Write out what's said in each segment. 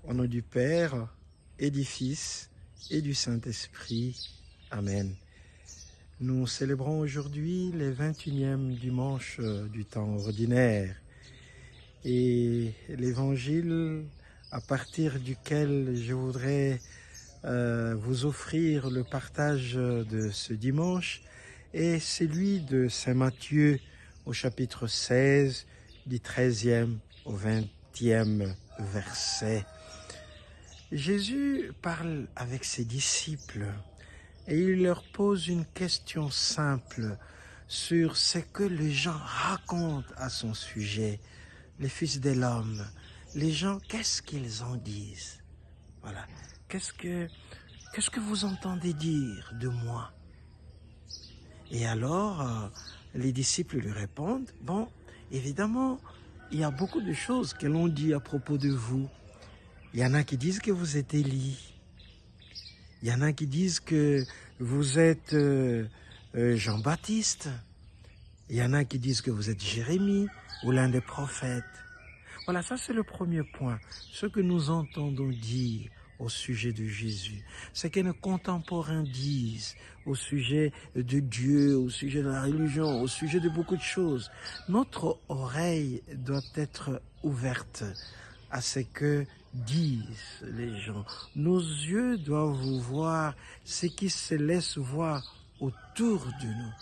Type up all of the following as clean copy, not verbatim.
Au nom du Père et du Fils et du Saint-Esprit. Amen. Nous célébrons aujourd'hui les 21e dimanches du temps ordinaire. Et l'évangile à partir duquel je voudrais vous offrir le partage de ce dimanche est celui de Saint Matthieu au chapitre 16 du 13e au 20e verset. Jésus parle avec ses disciples et il leur pose une question simple sur ce que les gens racontent à son sujet. Les fils de l'homme, les gens, qu'est-ce qu'ils en disent? Voilà. Qu'est-ce que vous entendez dire de moi? Et alors, les disciples lui répondent, bon, évidemment, il y a beaucoup de choses que l'on dit à propos de vous. Il y en a qui disent que vous êtes Élie. Il y en a qui disent que vous êtes Jean-Baptiste. Il y en a qui disent que vous êtes Jérémie ou l'un des prophètes. Voilà, ça c'est le premier point. Ce que nous entendons dire au sujet de Jésus, ce que nos contemporains disent au sujet de Dieu, au sujet de la religion, au sujet de beaucoup de choses. Notre oreille doit être ouverte à ce que disent les gens. Nos yeux doivent voir ce qui se laisse voir autour de nous.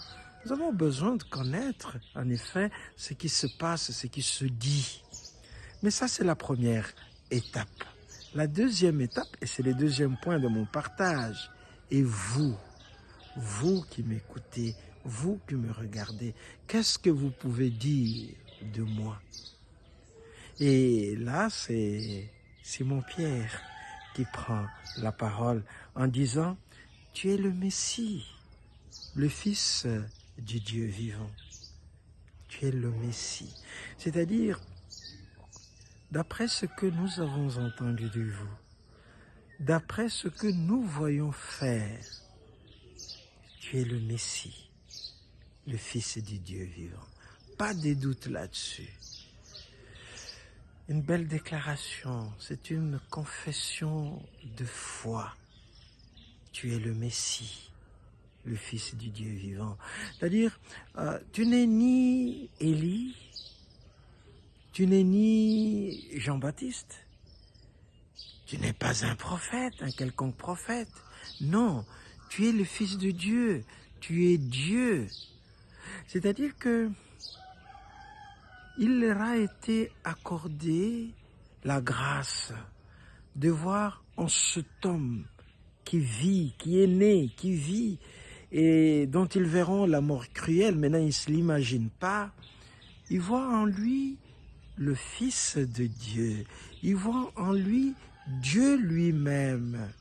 Nous avons besoin de connaître, en effet, ce qui se passe, ce qui se dit. Mais ça, c'est la première étape. La deuxième étape, et c'est le deuxième point de mon partage, et vous qui m'écoutez, vous qui me regardez, qu'est-ce que vous pouvez dire de moi? Et là, c'est Simon-Pierre qui prend la parole en disant, tu es le Messie, le Fils du Dieu vivant. Tu es le Messie. C'est-à-dire, d'après ce que nous avons entendu de vous, d'après ce que nous voyons faire, tu es le Messie, le Fils du Dieu vivant. Pas de doute là-dessus. Une belle déclaration, c'est une confession de foi. Tu es le Messie, le Fils du Dieu vivant. C'est-à-dire, tu n'es ni Élie, tu n'es ni Jean-Baptiste, tu n'es pas un prophète, un quelconque prophète. Non, tu es le Fils de Dieu, tu es Dieu. C'est-à-dire que il leur a été accordé la grâce de voir en cet homme qui vit, qui est né, qui vit, et dont ils verront la mort cruelle, maintenant ils ne se l'imaginent pas, ils voient en lui le Fils de Dieu, ils voient en lui Dieu lui-même.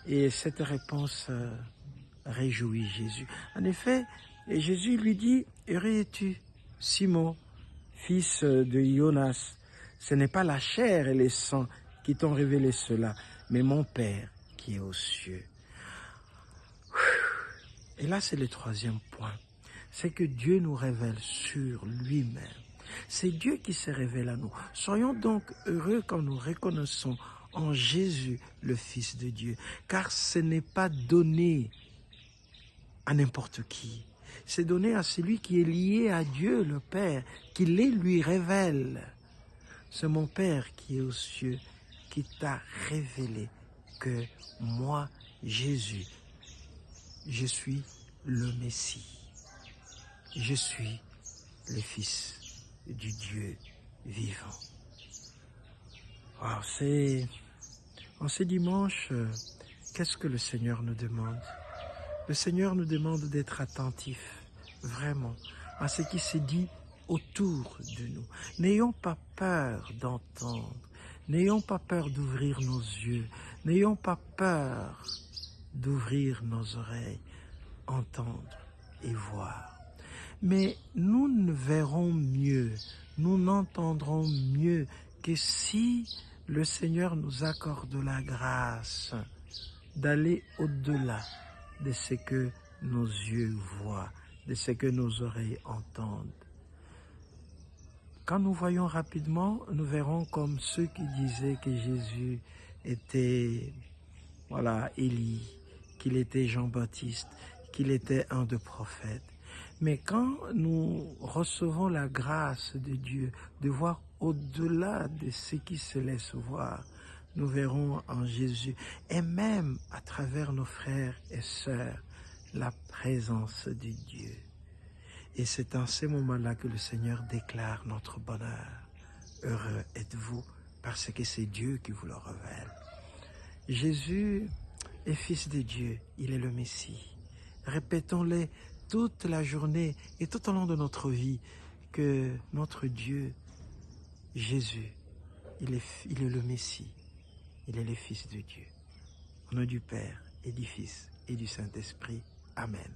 Et cette réponse réjouit Jésus. En effet, Jésus lui dit, « Heureux es-tu, Simon, fils de Jonas, ce n'est pas la chair et le sang qui t'ont révélé cela, mais mon Père qui est aux cieux. » Et là, c'est le troisième point. C'est que Dieu nous révèle sur lui-même. C'est Dieu qui se révèle à nous. Soyons donc heureux quand nous reconnaissons en Jésus le Fils de Dieu, car ce n'est pas donné à n'importe qui. C'est donné à celui qui est lié à Dieu, le Père, qui les lui révèle. C'est mon Père qui est aux cieux, qui t'a révélé que moi, Jésus, je suis le Messie. Je suis le Fils du Dieu vivant. Alors en ce dimanche, qu'est-ce que le Seigneur nous demande? Le Seigneur nous demande d'être attentifs, vraiment, à ce qui se dit autour de nous. N'ayons pas peur d'entendre, n'ayons pas peur d'ouvrir nos yeux, n'ayons pas peur d'ouvrir nos oreilles, entendre et voir. Mais nous ne verrons mieux, nous n'entendrons mieux que si le Seigneur nous accorde la grâce d'aller au-delà de ce que nos yeux voient, de ce que nos oreilles entendent. Quand nous voyons rapidement, nous verrons comme ceux qui disaient que Jésus était, voilà, Élie, qu'il était Jean-Baptiste, qu'il était un des prophètes. Mais quand nous recevons la grâce de Dieu de voir au-delà de ce qui se laisse voir, nous verrons en Jésus et même à travers nos frères et sœurs la présence de Dieu. Et c'est en ces moments-là que le Seigneur déclare notre bonheur. Heureux êtes-vous parce que c'est Dieu qui vous le révèle. Jésus est fils de Dieu, il est le Messie. Répétons-le toute la journée et tout au long de notre vie que notre Dieu, Jésus, il est le Messie, il est le Fils de Dieu. Au nom du Père et du Fils et du Saint-Esprit. Amen.